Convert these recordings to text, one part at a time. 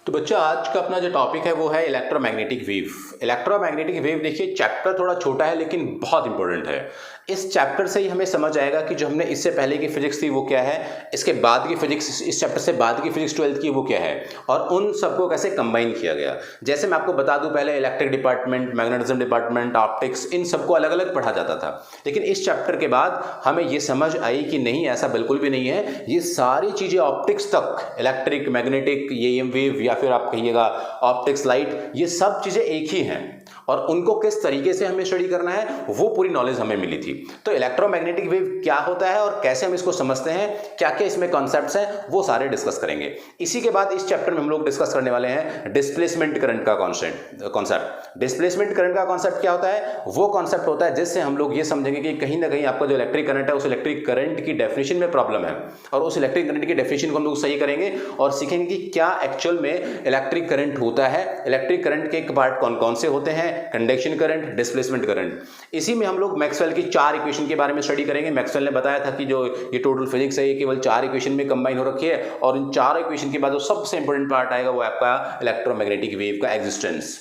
तो बच्चा आज का अपना जो टॉपिक है वो है इलेक्ट्रोमैग्नेटिक वेव। इलेक्ट्रोमैग्नेटिक वेव देखिए चैप्टर थोड़ा छोटा है लेकिन बहुत इंपॉर्टेंट है। इस चैप्टर से ही हमें समझ आएगा कि जो हमने इससे पहले की फिजिक्स थी वो क्या है, इसके बाद की फिजिक्स, इस चैप्टर से बाद की फिजिक्स 12th की वो क्या है और उन सबको कैसे कंबाइन किया गया। जैसे मैं आपको बता दूं, पहले electric department, magnetism department, optics, इन सबको अलग अलग पढ़ा जाता था। लेकिन इस चैप्टर के बाद हमें ये समझ आई कि नहीं, ऐसा बिल्कुल भी नहीं है। ये सारी चीज़ें ऑप्टिक्स तक, इलेक्ट्रिक, मैग्नेटिक, ये वेव या फिर आप कहिएगा ऑप्टिक्स, लाइट, ये सब चीज़ें एक ही हैं और उनको किस तरीके से हमें स्टडी करना है वो पूरी नॉलेज हमें मिली थी। तो इलेक्ट्रोमैग्नेटिक वेव क्या होता है और कैसे हम इसको समझते हैं, क्या क्या इसमें कॉन्सेप्ट्स हैं, वो सारे डिस्कस करेंगे। इसी के बाद इस चैप्टर में हम लोग डिस्कस करने वाले हैं डिस्प्लेसमेंट करंट का कॉन्सेप्ट। डिस्प्लेसमेंट करंट का कॉन्सेप्ट क्या होता है? वो कॉन्सेप्ट होता है जिससे हम लोग ये समझेंगे कि कहीं ना कहीं आपका जो इलेक्ट्रिक करंट है उस इलेक्ट्रिक करंट की डेफिनेशन में प्रॉब्लम है और उस इलेक्ट्रिक करंट की डेफिनेशन को हम लोग सही करेंगे और सीखेंगे कि क्या एक्चुअल में इलेक्ट्रिक करंट होता है। इलेक्ट्रिक करंट के एक पार्ट कौन कौन से होते हैं? Conduction current, displacement current. इसी में हम लोग मैक्सवेल की 4 इक्वेशन के बारे में स्टडी करेंगे। मैक्सवेल ने बताया था कि जो ये टोटल फिजिक्स है ये केवल 4 इक्वेशन में कंबाइन हो रखी है और इन 4 इक्वेशन के बाद जो सबसे इंपॉर्टेंट पार्ट आएगा वो आपका इलेक्ट्रोमैग्नेटिक वेव का एग्जिस्टेंस।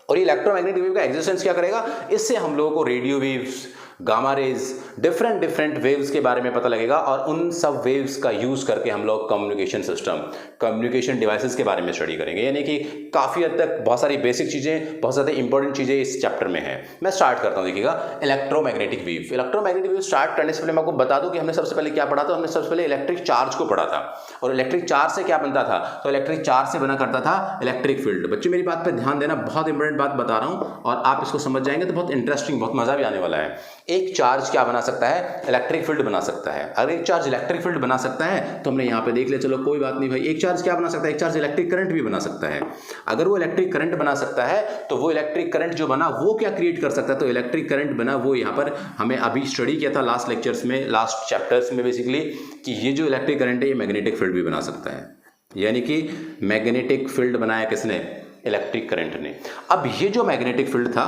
और ये इलेक्ट्रोमैग्नेटिक वेव का एग्जिस्टेंस क्या करेगा? इससे हम लोगों को radio waves, gamma rays, different waves के बारे में पता लगेगा और उन सब वेव्स का यूज करके हम लोग कम्युनिकेशन सिस्टम, कम्युनिकेशन डिवाइसेस के बारे में स्टडी करेंगे। यानी कि काफ़ी हद तक बहुत सारी बेसिक चीज़ें, बहुत ज़्यादा इंपॉर्टेंट चीज़ें इस चैप्टर में है। मैं स्टार्ट करता हूँ, देखिएगा electromagnetic wave. Electromagnetic wave start करने से पहले मैं आपको बता दूँ कि हमने सबसे पहले क्या पढ़ा था। हमने सबसे पहले इलेक्ट्रिक चार्ज को पढ़ा था और इलेक्ट्रिक चार्ज से क्या बनता था? तो इलेक्ट्रिक चार्ज से बना करता था इलेक्ट्रिक फील्ड। बच्चों मेरी बात पर ध्यान देना, बहुत इंपॉर्टेंट बात बता रहा हूँ और आप इसको समझ जाएंगे तो बहुत इंटरेस्टिंग, बहुत मजा भी आने वाला है। एक चार्ज क्या बना सकता है? इलेक्ट्रिक फील्ड बना सकता है। अगर एक चार्ज इलेक्ट्रिक फील्ड बना सकता है तो हमने यहाँ पे देख लिया, चलो कोई बात नहीं भाई। एक चार्ज क्या बना सकता है? एक चार्ज इलेक्ट्रिक करंट भी बना सकता है। अगर वो इलेक्ट्रिक करंट बना सकता है तो वो इलेक्ट्रिक करंट जो बना वो क्या क्रिएट कर सकता है? तो इलेक्ट्रिक करंट बना वो यहाँ पर हमने अभी स्टडी किया था लास्ट लेक्चर्स में, लास्ट चैप्टर्स में बेसिकली, कि ये जो इलेक्ट्रिक करंट है ये मैग्नेटिक फील्ड भी बना सकता है। यानी कि मैग्नेटिक फील्ड बनाया किसने? इलेक्ट्रिक करंट ने। अब ये जो मैग्नेटिक फील्ड था,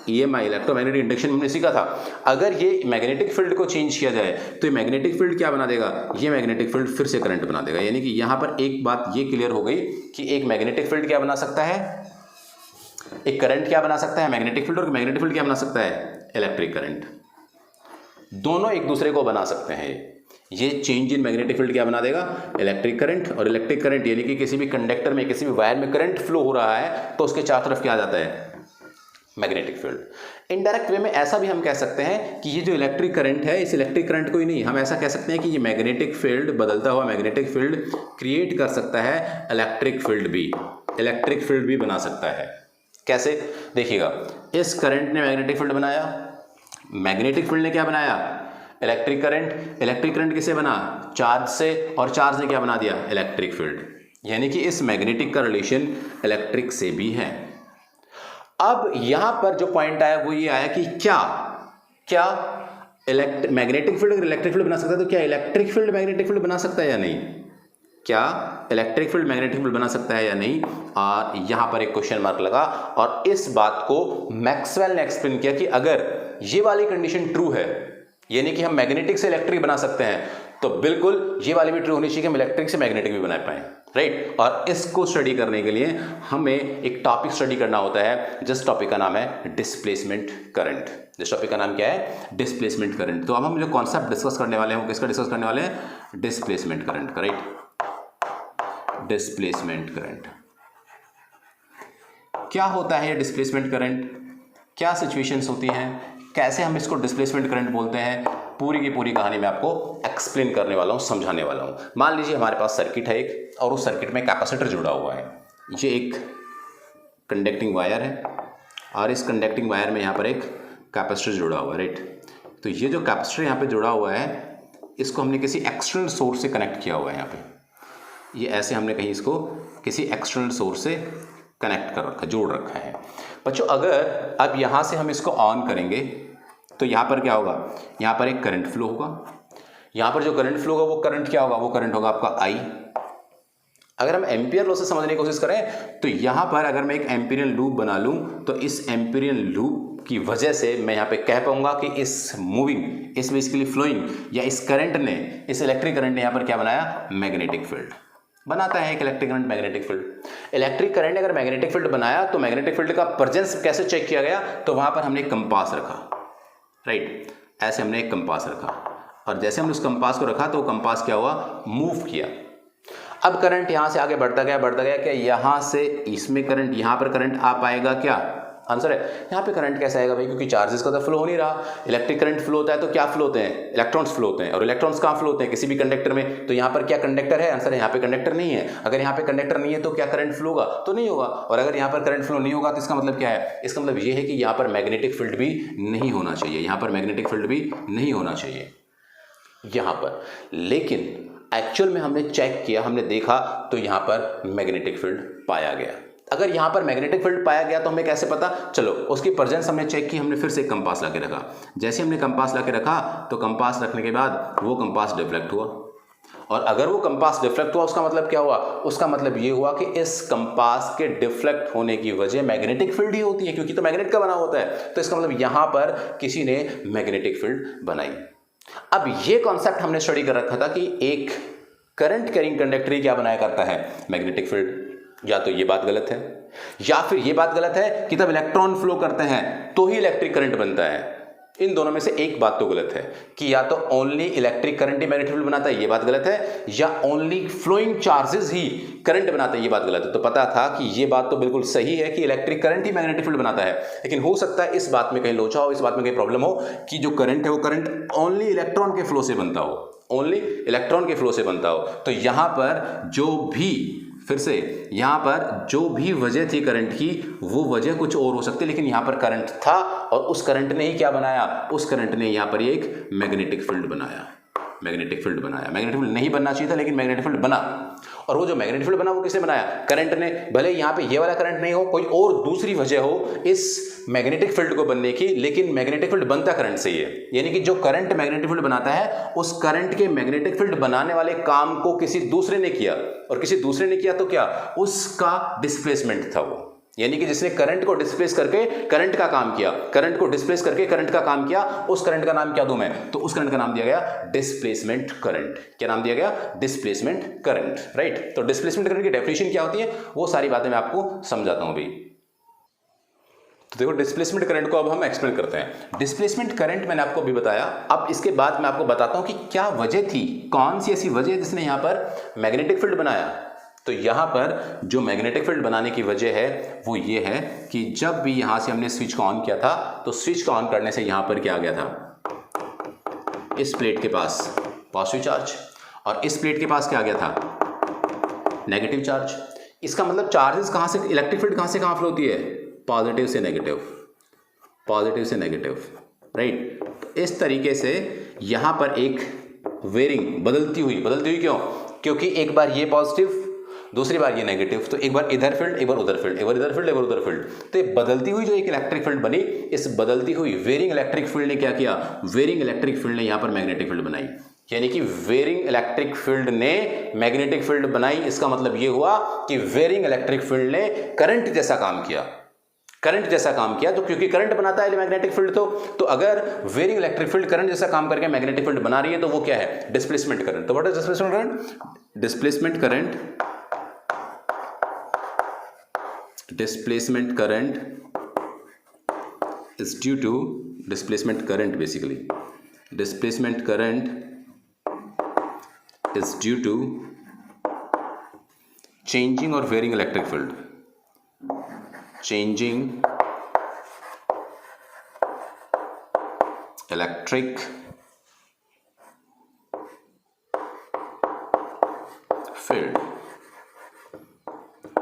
EMI, इलेक्ट्रोमैग्नेटिक इंडक्शन हमने सीखा था। अगर ये मैग्नेटिक फील्ड को चेंज किया जाए तो ये मैग्नेटिक फील्ड क्या बना देगा? ये मैग्नेटिक फील्ड फिर से करंट बना देगा। यानी कि यहाँ पर एक बात ये क्लियर हो गई कि एक मैग्नेटिक फील्ड क्या बना सकता है, एक करंट क्या बना सकता है, मैग्नेटिक फील्ड, और मैग्नेटिक फील्ड क्या बना सकता है? Electric current. दोनों एक दूसरे को बना सकते हैं। ये चेंज इन मैग्नेटिक फील्ड क्या बना देगा? Electric current. और इलेक्ट्रिक करंट यानी कि किसी भी कंडक्टर में, किसी भी वायर में करंट फ्लो हो रहा है तो उसके चारों तरफ क्या आ जाता है? Magnetic field. इनडायरेक्ट वे में ऐसा भी हम कह सकते हैं कि ये जो इलेक्ट्रिक करंट है, इस इलेक्ट्रिक करंट को ही नहीं, हम ऐसा कह सकते हैं कि ये मैग्नेटिक फील्ड, बदलता हुआ मैग्नेटिक फील्ड क्रिएट कर सकता है इलेक्ट्रिक फील्ड भी, इलेक्ट्रिक फील्ड भी बना सकता है। कैसे? देखिएगा, इस करंट ने मैग्नेटिक फील्ड बनाया, मैग्नेटिक फील्ड ने क्या बनाया? Electric current. इलेक्ट्रिक करंट किसे बना? चार्ज से, और चार्ज ने क्या बना दिया? Electric field. यानी कि इस मैग्नेटिक का रिलेशन इलेक्ट्रिक से भी है। अब यहां पर जो पॉइंट आया वो ये आया कि क्या मैग्नेटिक फील्ड अगर इलेक्ट्रिक फील्ड बना सकता है तो क्या इलेक्ट्रिक फील्ड मैग्नेटिक फील्ड बना सकता है या नहीं? क्या इलेक्ट्रिक फील्ड मैग्नेटिक फील्ड बना सकता है या नहीं? और यहां पर एक क्वेश्चन मार्क लगा और इस बात को मैक्सवेल ने एक्सप्लेन किया कि अगर ये वाली कंडीशन ट्रू है, यानी कि हम मैग्नेटिक से इलेक्ट्रिक बना सकते हैं, तो बिल्कुल ये वाली भी ट्रू होनी चाहिए कि हम इलेक्ट्रिक से मैग्नेटिक भी बना पाए, राइट। और इसको स्टडी करने के लिए हमें एक टॉपिक स्टडी करना होता है, जिस टॉपिक का नाम है डिस्प्लेसमेंट करंट। जिस टॉपिक का नाम क्या है? Displacement current. तो अब हम जो कॉन्सेप्ट डिस्कस करने वाले हैं वो किसका डिस्कस करने वाले हैं? डिस्प्लेसमेंट करंट का, राइट। डिस्प्लेसमेंट करंट क्या होता है? डिस्प्लेसमेंट करंट क्या सिचुएशंस होती हैं, कैसे हम इसको डिस्प्लेसमेंट करंट बोलते हैं, पूरी की पूरी कहानी मैं आपको एक्सप्लेन करने वाला हूँ, समझाने वाला हूँ। मान लीजिए हमारे पास सर्किट है एक, और उस सर्किट में कैपेसिटर जुड़ा हुआ है। ये एक कंडक्टिंग वायर है और इस कंडक्टिंग वायर में यहाँ पर एक कैपेसिटर जुड़ा हुआ है, राइट। तो ये जो कैपेसिटर यहाँ पे जुड़ा हुआ है, इसको हमने किसी एक्सटर्नल सोर्स से कनेक्ट किया हुआ है। यहाँ पे ये ऐसे हमने कहीं इसको किसी एक्सटर्नल सोर्स से कनेक्ट कर रखा, जोड़ रखा है। बच्चों अगर अब यहाँ से हम इसको ऑन करेंगे तो यहाँ पर क्या होगा? यहाँ पर एक करंट फ्लो होगा। यहाँ पर जो करंट फ्लो होगा वो करंट क्या होगा? वो करंट होगा आपका I। अगर हम एम्पियर लॉ से समझने की कोशिश करें तो यहाँ पर अगर मैं एक एम्पिरियन लूप बना लूँ तो इस एम्पिरियन लूप की वजह से मैं यहाँ पे कह पाऊंगा कि इस मूविंग, इस बेसिकली फ्लोइंग या इस करंट ने, इस इलेक्ट्रिक करंट ने यहाँ पर क्या बनाया? मैग्नेटिक फील्ड बनाता है एक electric current, magnetic field. Electric current ने अगर मैग्नेटिक फील्ड बनाया तो मैग्नेटिक फील्ड का प्रेजेंस कैसे चेक किया गया, तो वहां पर हमने एक कंपास रखा, राइट, ऐसे हमने एक कंपास रखा और जैसे हमने उस कंपास को रखा तो वो कंपास क्या हुआ, मूव किया। अब करंट यहां से आगे बढ़ता गया क्या, यहां से इसमें करंट, यहां पर करंट आ पाएगा क्या, आंसर है यहाँ पे करंट कैसे आएगा भाई, क्योंकि चार्जेस का तो फ्लो हो नहीं रहा। इलेक्ट्रिक करंट फ्लो होता है तो क्या फ्लो होते हैं, इलेक्ट्रॉन्स फ्लो होते हैं, और इलेक्ट्रॉन्स कहाँ फ्लो होते हैं, किसी भी कंडक्टर में। तो यहाँ पर क्या कंडक्टर है, आंसर है यहाँ पे कंडक्टर नहीं है। अगर यहाँ पे कंडक्टर नहीं है तो क्या करंट फ्लो होगा, तो नहीं होगा। और अगर यहाँ पर करंट फ्लो नहीं होगा तो इसका मतलब क्या है, इसका मतलब ये है कि यहाँ पर मैग्नेटिक फील्ड भी नहीं होना चाहिए, यहाँ पर मैग्नेटिक फील्ड भी नहीं होना चाहिए यहाँ पर। लेकिन एक्चुअल में हमने चेक किया, हमने देखा तो यहाँ पर मैग्नेटिक फील्ड पाया गया। अगर यहाँ पर मैग्नेटिक फील्ड पाया गया तो हमें कैसे पता, चलो उसकी प्रेजेंस हमने चेक की, हमने फिर से एक कंपास ला के रखा। जैसे हमने कंपास ला के रखा तो कंपास रखने के बाद वो कंपास डिफ्लेक्ट हुआ, और अगर वो कंपास डिफ्लेक्ट हुआ उसका मतलब क्या हुआ, उसका मतलब ये हुआ कि इस कंपास के डिफ्लेक्ट होने की वजह मैग्नेटिक फील्ड ही होती है, क्योंकि तो मैग्नेट का बना होता है। तो इसका मतलब यहाँ पर किसी ने मैग्नेटिक फील्ड बनाई। अब ये कॉन्सेप्ट हमने स्टडी कर रखा था कि एक करंट कैरिंग कंडक्टर क्या बनाया करता है, मैग्नेटिक फील्ड। या तो ये बात गलत है, या फिर ये बात गलत है कि तब इलेक्ट्रॉन फ्लो करते हैं तो ही इलेक्ट्रिक करंट बनता है। इन दोनों में से एक बात तो गलत है कि या तो ओनली इलेक्ट्रिक करंट ही मैग्नेटिक फील्ड बनाता है, ये बात गलत है, या ओनली फ्लोइंग चार्जेस ही करंट बनाता है, ये बात गलत है। तो पता था कि ये बात तो बिल्कुल सही है कि इलेक्ट्रिक करंट ही मैग्नेटिक फील्ड बनाता है, लेकिन हो सकता है इस बात में कहीं लोचा हो, इस बात में कहीं प्रॉब्लम हो कि जो करंट है वो करंट ओनली इलेक्ट्रॉन के फ्लो से बनता हो, ओनली इलेक्ट्रॉन के फ्लो से बनता हो। तो यहां पर जो भी, फिर से यहां पर जो भी वजह थी करंट की, वो वजह कुछ और हो सकती है, लेकिन यहां पर करंट था और उस करंट ने ही क्या बनाया, उस करंट ने यहां पर एक मैग्नेटिक फील्ड बनाया, मैग्नेटिक फील्ड बनाया। मैग्नेटिक फील्ड नहीं बनना चाहिए था लेकिन मैग्नेटिक फील्ड बना, और वो जो मैग्नेटिक फील्ड बना वो किसने बनाया, करंट ने। भले यहां पे ये वाला करंट नहीं हो, कोई और दूसरी वजह हो इस मैग्नेटिक फील्ड को बनने की, लेकिन मैग्नेटिक फील्ड बनता करंट से ही है। यानी कि जो करंट मैग्नेटिक फील्ड बनाता है, उस करंट के मैग्नेटिक फील्ड बनाने वाले काम को किसी दूसरे ने किया, और किसी दूसरे ने किया तो क्या, उसका डिस्प्लेसमेंट था वो। यानी कि जिसने करंट को डिस्प्लेस करके करंट का काम किया, करंट को डिस्प्लेस करके करंट का काम किया, उस करंट का नाम क्या दूं मैं, तो उस करंट का नाम दिया गया डिस्प्लेसमेंट करंट। क्या नाम दिया गया, डिस्प्लेसमेंट करंट, राइट। तो डिस्प्लेसमेंट करंट की डेफिनेशन क्या होती है, वो सारी बातें मैं आपको समझाता हूं अभी। तो देखो डिस्प्लेसमेंट करंट को अब हम एक्सप्लेन करते हैं। डिस्प्लेसमेंट करंट मैंने आपको अभी बताया, अब इसके बाद मैं आपको बताता हूं कि क्या वजह थी, कौन सी ऐसी वजह जिसने यहां पर मैग्नेटिक फील्ड बनाया। तो यहां पर जो मैग्नेटिक फील्ड बनाने की वजह है वो ये है कि जब भी यहां से हमने स्विच को ऑन किया था, तो स्विच को ऑन करने से यहां पर क्या आ गया था, इस प्लेट के पास पॉजिटिव चार्ज, और इस प्लेट के पास क्या आ गया था, नेगेटिव चार्ज। इसका मतलब चार्जेस कहां से, इलेक्ट्रिक फील्ड कहां से कहां फ्लो होती है, पॉजिटिव से नेगेटिव, पॉजिटिव से नेगेटिव, राइट। तो इस तरीके से यहां पर एक वेरिंग बदलती हुई क्यों, क्योंकि एक बार ये पॉजिटिव, दूसरी बार ये नेगेटिव, तो एक बार इधर फील्ड, एक बार उधर फील्ड, एक बार इधर फील्ड, एक बार उधर फील्ड। तो ये बदलती हुई जो एक इलेक्ट्रिक फील्ड बनी, इस बदलती हुई वेरिंग इलेक्ट्रिक फील्ड ने क्या किया, वेरिंग इलेक्ट्रिक फील्ड ने यहां पर मैग्नेटिक फील्ड बनाई। यानी कि वेरिंग इलेक्ट्रिक फील्ड ने मैग्नेटिक फील्ड बनाई। इसका मतलब ये हुआ कि वेरिंग इलेक्ट्रिक फील्ड ने करंट जैसा काम किया, करंट जैसा काम किया। तो क्योंकि करंट बनाता है मैग्नेटिक फील्ड, तो अगर वेरिंग इलेक्ट्रिक फील्ड करंट जैसा काम करके मैग्नेटिक फील्ड बना रही है तो वो क्या है, डिस्प्लेसमेंट करंट। तो what is displacement current, displacement current, displacement current is due to displacement current, basically displacement current is due to changing or varying electric field, changing electric field।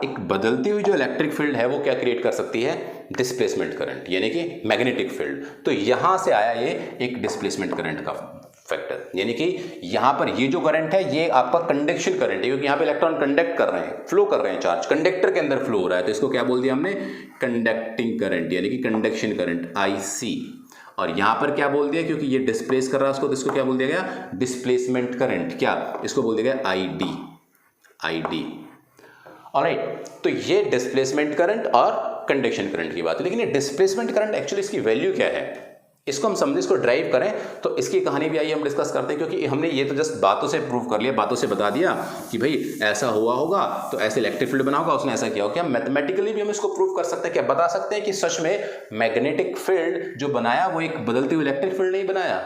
एक बदलती हुई जो इलेक्ट्रिक फील्ड है वो क्या create कर सकती है, डिस्प्लेसमेंट करंट, यानी कि मैग्नेटिक फील्ड। तो यहां से आया ये एक डिस्प्लेसमेंट करंट का फैक्टर। यानी कि यहां पर ये जो करंट है ये आपका कंडक्शन करंट है, क्योंकि यहां पे इलेक्ट्रॉन कंडक्ट कर रहे हैं, फ्लो कर रहे हैं, चार्ज कंडक्टर के अंदर फ्लो हो रहा है, तो इसको क्या बोल दिया हमने, कंडक्टिंग करंट, यानी कि कंडक्शन करंट IC। और यहां पर क्या बोल दिया, क्योंकि ये डिस्प्लेस कर रहा है उसको, तो इसको क्या बोल दिया गया, डिस्प्लेसमेंट करंट। क्या, इसको बोल दिया गया ID। ऑलराइट, तो ये डिस्प्लेसमेंट करंट और कंडक्शन करंट की बात है। लेकिन ये डिस्प्लेसमेंट करंट एक्चुअली इसकी वैल्यू क्या है, इसको हम समझे, इसको ड्राइव करें तो इसकी कहानी भी आइए हम डिस्कस करते हैं, क्योंकि हमने ये तो जस्ट बातों से प्रूव कर लिया, बातों से बता दिया कि भाई ऐसा हुआ होगा तो ऐसे इलेक्ट्रिक फील्ड बना होगा, उसने ऐसा किया होगा। क्या मैथमेटिकली भी हम इसको प्रूव कर सकते हैं, क्या बता सकते हैं कि सच में मैग्नेटिक फील्ड जो बनाया वो एक बदलती हुई इलेक्ट्रिक फील्ड नहीं बनाया?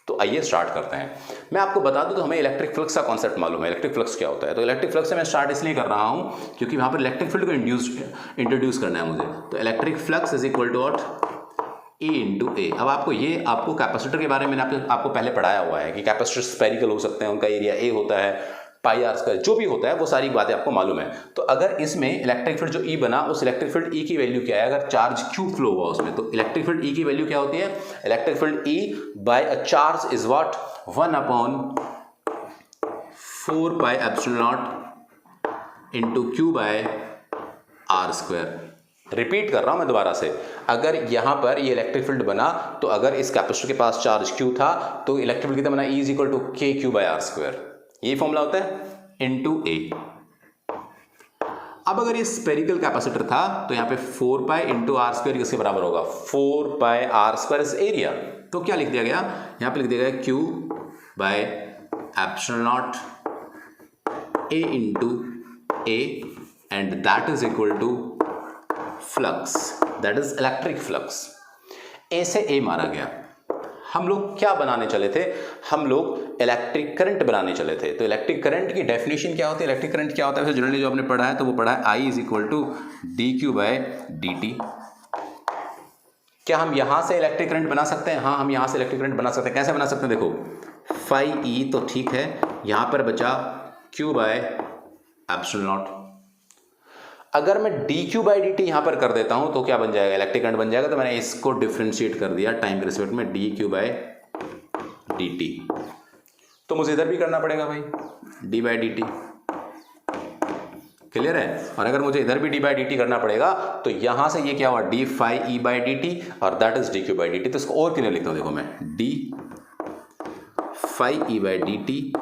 तो आइए स्टार्ट करते हैं। मैं आपको बता दूं तो हमें इलेक्ट्रिक फ्लक्स का कॉन्सेप्ट मालूम है, इलेक्ट्रिक फ्लक्स क्या होता है। तो इलेक्ट्रिक फ्लक्स से मैं स्टार्ट इसलिए कर रहा हूं क्योंकि वहां पर इलेक्ट्रिक फील्ड को इंट्रोड्यूस करना है मुझे। तो electric flux is equal to what? E into A. अब आपको कैपेसिटर के बारे में आपको पहले पढ़ाया हुआ है कि कैपेसिटर स्फेरिकल हो सकते हैं, उनका एरिया ए होता है, पाई आर स्क्वायर, जो भी होता है वो सारी बातें आपको मालूम है। तो अगर इसमें इलेक्ट्रिक फील्ड जो ई बना, उस इलेक्ट्रिक फील्ड ई की वैल्यू क्या है? अगर चार्ज क्यू फ्लो हुआ उसमें, तो इलेक्ट्रिक फील्ड ई की वैल्यू क्या होती है? Electric field E by a charge is what? 1/4 pi epsilon naught into Q by R square. Repeat कर रहा हूं मैं दोबारा से, अगर यहां पर ये इलेक्ट्रिक फील्ड बना तो अगर इस कैपेसिटर के पास चार्ज Q था तो इलेक्ट्रिक फील्ड कितना बना? E इज इक्वल टू के क्यू बाय आर स्क्वायर। ये फॉर्मूला होता है इनटू ए। अब अगर ये स्पेरिकल कैपेसिटर था तो यहां पे 4 पाई इंटू आर स्क्वायर किसके बराबर होगा? 4 पाई आर स्क्वायर इज एरिया। तो क्या लिख दिया गया यहां पे? लिख दिया गया Q by epsilon naught A into A and that is equal to flux, that is electric flux. A से ए मारा गया। हम लोग क्या बनाने चले थे? हम लोग इलेक्ट्रिक करंट बनाने चले थे। तो इलेक्ट्रिक करंट की डेफिनेशन क्या होती है? इलेक्ट्रिक करंट क्या होता है? जनरली जो आपने पढ़ा है तो वो पढ़ा है I is equal to D Q by D T. क्या हम यहां से इलेक्ट्रिक करंट बना सकते हैं? हाँ, हम यहां से इलेक्ट्रिक करंट बना सकते हैं। कैसे बना सकते हैं? देखो, फाई ई तो ठीक है, यहां पर बचा क्यू बाय एप्सिलॉन नॉट। अगर मैं D Q by D T यहां पर कर देता हूं तो क्या बन जाएगा? इलेक्ट्रिक करंट बन जाएगा। तो मैंने इसको डिफ्रेंशिएट कर दिया टाइम के रिस्पेक्ट में, D Q by D T. तो मुझे इधर भी करना पड़ेगा भाई, D by D T. Clear है? और अगर मुझे इधर भी डी बाई डी टी करना पड़ेगा तो यहां से ये क्या हुआ? D phi E by D T और that is D Q by D T. तो इसको और क्लियर लिखता हूं, देखो मैं, D phi E by D T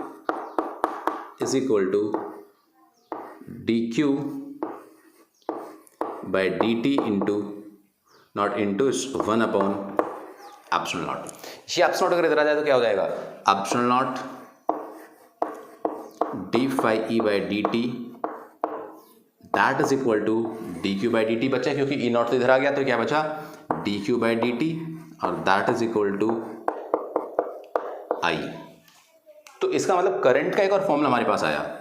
is equal to D Q by D T into naught into 1 upon epsilon naught. ये epsilon naught अगर इधर आ जाए तो क्या हो जाएगा? Epsilon naught D phi E by D T that is equal to D Q by D T बचा, क्योंकि ई नॉट तो इधर आ गया तो क्या बचा? D Q by D T और दैट इज इक्वल टू आई। तो इसका मतलब करंट का एक और फॉर्मूला हमारे पास आया।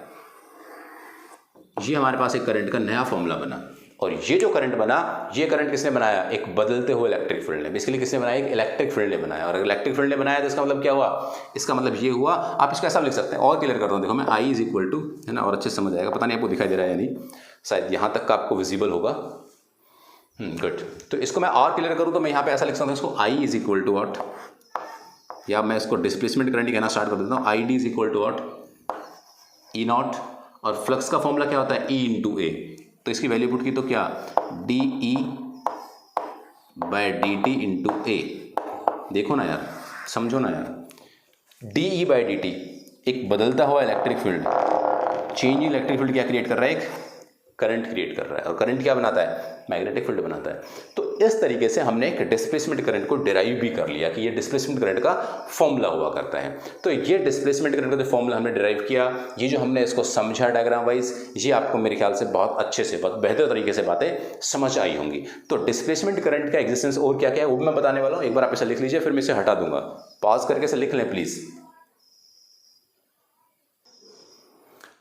ये हमारे पास एक करंट का नया फॉर्मूला बना, और ये जो करंट बना, ये करंट किसने बनाया? एक बदलते हुए इलेक्ट्रिक फील्ड ने। बेसिकली किसने बनाया? एक इलेक्ट्रिक फील्ड ने बनाया। और इलेक्ट्रिक फील्ड ने बनाया तो इसका मतलब क्या हुआ? इसका मतलब ये हुआ, आप इसको ऐसा लिख सकते हैं, और क्लियर करता हूँ, देखो मैं, आई इज इक्वल टू, है ना, और अच्छे से समझ आएगा। पता नहीं आपको दिखाई दे रहा है या नहीं, शायद यहाँ तक का आपको विजिबल होगा। गुड। तो इसको मैं और क्लियर करूँ तो मैं यहाँ पे ऐसा लिख सकता हूँ, इसको I is equal to what, या मैं इसको डिस्प्लेसमेंट करंट कहना स्टार्ट कर देता हूँ। I D is equal to what? E naught, और फ्लक्स का फॉर्मूला क्या होता है? E into A. तो इसकी वैल्यू पुट की तो क्या? D E by D T into A. देखो ना यार, समझो ना यार, D E by D T एक बदलता हुआ electric field, changing electric field क्या क्रिएट कर रहा है? एक करंट क्रिएट कर रहा है। और करंट क्या बनाता है? मैग्नेटिक फील्ड बनाता है। तो इस तरीके से हमने एक डिस्प्लेसमेंट करंट को डिराइव भी कर लिया कि ये डिस्प्लेसमेंट करंट का फॉर्मूला हुआ करता है। तो ये डिस्प्लेसमेंट करंट का जो फॉर्मूला हमने डिराइव किया, ये जो हमने इसको समझा डायग्राम वाइज, ये आपको मेरे ख्याल से बहुत अच्छे से, बहुत बेहतर तरीके से बातें समझ आई होंगी। तो डिस्प्लेसमेंट करंट का एग्जिस्टेंस और क्या क्या है वो भी मैं बताने वाला हूँ। एक बार आप इसे लिख लीजिए, फिर मैं इसे हटा दूंगा। पॉज करके इसे लिख लें प्लीज।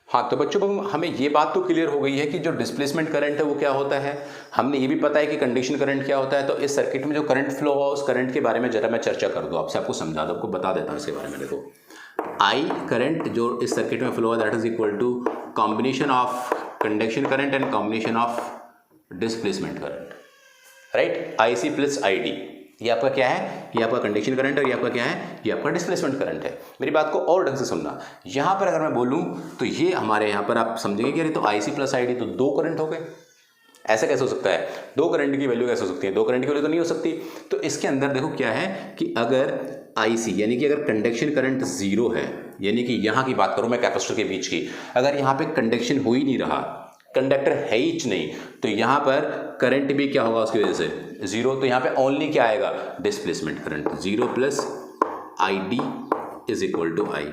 हाँ, तो बच्चों हमें ये बात तो क्लियर हो गई है कि जो डिस्प्लेसमेंट करंट है वो क्या होता है। हमने ये भी पता है कि कंडीशन करंट क्या होता है। तो इस सर्किट में जो करंट फ्लो हुआ, उस करंट के बारे में जरा मैं चर्चा कर दूं आपसे, आपको समझा दूं, आपको बता देता हूं इसके बारे में। देखो, आई करंट जो इस सर्किट में फ्लो हुआ, that is equal to combination of conduction current and combination of displacement current, right? I C plus I D. ये आपका क्या है? ये आपका कंडक्शन करंट है, और ये आपका क्या है? ये आपका डिस्प्लेसमेंट करंट है। मेरी बात को और ढंग से सुनना। यहाँ पर अगर मैं बोलूँ तो ये हमारे यहाँ पर आप समझेंगे कि अरे तो आई सी प्लस आई डी तो दो करंट हो गए। ऐसा कैसे हो सकता है? दो करंट की वैल्यू कैसे हो सकती है? दो करंट की वैल्यू तो नहीं हो सकती। तो इसके अंदर देखो क्या है कि अगर आई सी यानी कि अगर कंडक्शन करंट जीरो है, यानी कि यहाँ की बात करूँ मैं कैपेसिटर के बीच की, अगर यहाँ पे कंडक्शन हो ही नहीं रहा, कंडक्टर है ही नहीं, तो यहाँ पर करंट भी क्या होगा उसकी वजह से जीरो। तो यहाँ पे ओनली क्या आएगा, displacement current, zero plus I D is equal to I.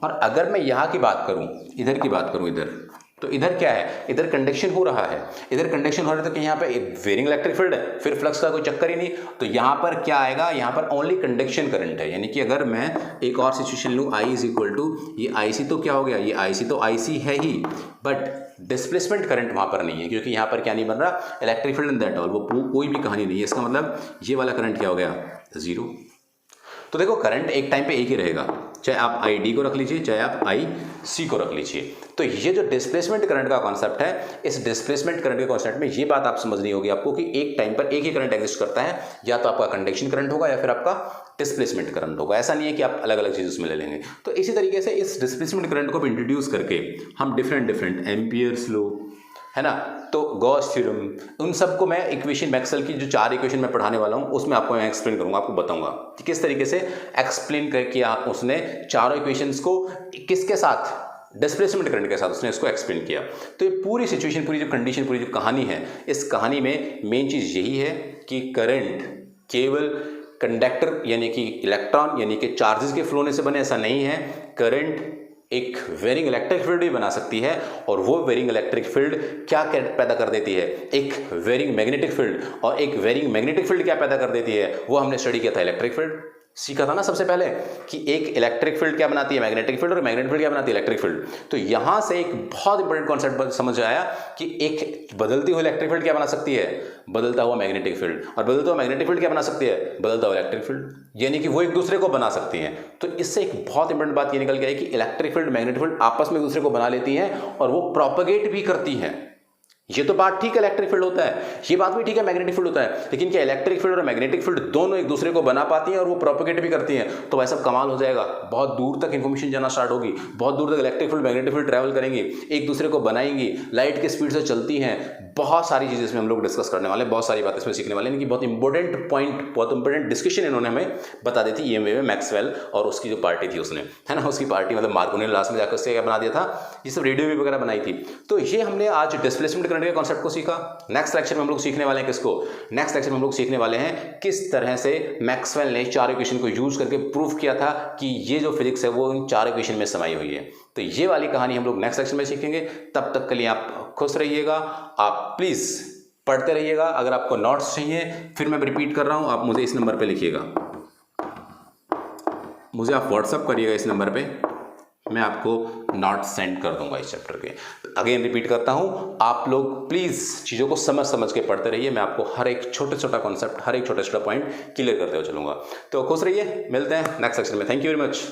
और अगर मैं यहाँ की बात करूँ, इधर की बात करूँ, इधर तो इधर क्या है, इधर कंडक्शन हो रहा है, इधर कंडक्शन हो रहा है, तो यहाँ पे वेरिंग इलेक्ट्रिक फील्ड है, फिर फ्लक्स का कोई चक्कर ही नहीं। तो यहाँ पर क्या आएगा, यहाँ पर ओनली कंडक्शन करंट है। यानी कि अगर मैं एक और सिचुएशन लूँ, आई इज इक्वल टू ये आई सी, तो क्या हो गया, ये आई सी तो आई सी है ही, बट डिस्प्लेसमेंट करंट वहाँ पर नहीं है, क्योंकि यहाँ पर क्या नहीं बन रहा, electric field in that all, वो कोई भी कहानी नहीं है। इसका मतलब ये वाला करंट क्या हो गया, जीरो। तो देखो करंट एक टाइम पे एक ही रहेगा, चाहे आप आई डी को रख लीजिए, चाहे आप आई सी को रख लीजिए। तो ये जो डिस्प्लेसमेंट करंट का कॉन्सेप्ट है, इस डिस्प्लेसमेंट करंट के कॉन्सेप्ट में ये बात आप समझनी होगी आपको कि एक टाइम पर एक ही करंट एग्जिस्ट करता है, या तो आपका कंडक्शन करंट होगा या फिर आपका डिस्प्लेसमेंट करंट होगा। ऐसा नहीं है कि आप अलग अलग चीज़ उसमें ले लेंगे। तो इसी तरीके से इस डिस्प्लेसमेंट करंट को भी इंट्रोड्यूस करके हम डिफरेंट एम्पियर्स लो, है ना, तो गॉस थ्योरम, उन सबको मैं इक्वेशन मैक्सवेल की जो 4 इक्वेशन मैं पढ़ाने वाला हूँ उसमें आपको मैं एक्सप्लेन करूँगा, आपको बताऊंगा कि किस तरीके से एक्सप्लेन करके उसने चारों इक्वेशंस को किसके साथ, डिस्प्लेसमेंट करंट के साथ उसने इसको एक्सप्लेन किया। तो ये पूरी सिचुएशन, पूरी जो कंडीशन, पूरी जो कहानी है, इस कहानी में मेन चीज़ यही है कि करंट केवल कंडक्टर यानी कि इलेक्ट्रॉन यानी कि चार्जेस के फ्लो होने से बने, ऐसा नहीं है। करंट एक वेरिंग इलेक्ट्रिक फील्ड भी बना सकती है, और वो वेरिंग इलेक्ट्रिक फील्ड क्या पैदा कर देती है, एक वेरिंग मैग्नेटिक फील्ड। और एक वेरिंग मैग्नेटिक फील्ड क्या पैदा कर देती है, वो हमने स्टडी किया था, इलेक्ट्रिक फील्ड सीखा था ना सबसे पहले, कि एक इलेक्ट्रिक फील्ड क्या बनाती है, मैग्नेटिक फील्ड, और मैग्नेटिक फील्ड क्या बनाती है, इलेक्ट्रिक फील्ड। तो यहां से एक बहुत इंपॉर्टेंट कॉन्सेप्ट समझ आया कि एक बदलती हुई इलेक्ट्रिक फील्ड क्या बना सकती है, बदलता हुआ मैग्नेटिक फील्ड, और बदलता हुआ मैग्नेटिक फील्ड क्या बना सकती है, बदलता हुआ इलेक्ट्रिक फील्ड। यानी कि वो एक दूसरे को बना सकती हैं। तो इससे एक बहुत इंपॉर्टेंट बात ये निकल के आई कि इलेक्ट्रिक फील्ड, मैग्नेटिक फील्ड आपस में एक दूसरे को बना लेती हैं और वो प्रोपगेट भी करती हैं। ये तो बात ठीक है, इलेक्ट्रिक फील्ड होता है, ये बात भी ठीक है, मैग्नेटिक फील्ड होता है, लेकिन क्या इलेक्ट्रिक फील्ड और मैग्नेटिक फील्ड दोनों एक दूसरे को बना पाती हैं और वो प्रोपगेट भी करती हैं? तो वैसा कमाल हो जाएगा, बहुत दूर तक इन्फॉर्मेशन जाना स्टार्ट होगी, बहुत दूर तक electric field, magnetic field travel करेंगी, एक दूसरे को बनाएंगी, लाइट की स्पीड से चलती हैं। बहुत सारी चीज़ें इसमें हम लोग डिस्कस करने वाले हैं, बहुत सारी बातें इसमें सीखने वाले हैं। बहुत इंपॉर्टेंट पॉइंट, बहुत इंपॉर्टेंट डिस्कशन इन्होंने हमें बता दी थी EMA में, मैक्सवेल और उसकी जो पार्टी थी उसने, है ना, उसकी पार्टी मतलब मार्को ने लास्ट में जाकर उससे क्या बना दिया था, ये सब रेडियो वेव वगैरह बनाई थी। तो ये हमने आज डिस्प्लेसमेंट करंट के कॉन्सेप्ट को सीखा। नेक्स्ट लेक्चर में हम लोग सीखने वाले हैं किसको, नेक्स्ट लेक्चर में हम लोग सीखने वाले हैं किस तरह से मैक्सवेल ने 4 इक्वेशन को यूज करके प्रूव किया था कि ये जो फिजिक्स है वो इन 4 इक्वेशन में समाई हुई है। तो ये वाली कहानी हम लोग नेक्स्ट लेक्चर में सीखेंगे। तब तक के लिए आप खुश रहिएगा, आप प्लीज पढ़ते रहिएगा। अगर आपको नोट्स चाहिए, फिर मैं रिपीट कर रहा हूं, आप मुझे इस नंबर पे लिखिएगा, मुझे आप व्हाट्सअप करिएगा इस नंबर पे, मैं आपको नोट्स सेंड कर दूंगा इस चैप्टर के। अगेन रिपीट करता हूं, आप लोग प्लीज़ चीज़ों को समझ समझ के पढ़ते रहिए। मैं आपको हर एक छोटा छोटा कॉन्सेप्ट, हर एक छोटा छोटा पॉइंट क्लियर करते हुए चलूंगा। तो खुश रहिए, मिलते हैं नेक्स्ट सेक्शन में। Thank you very much.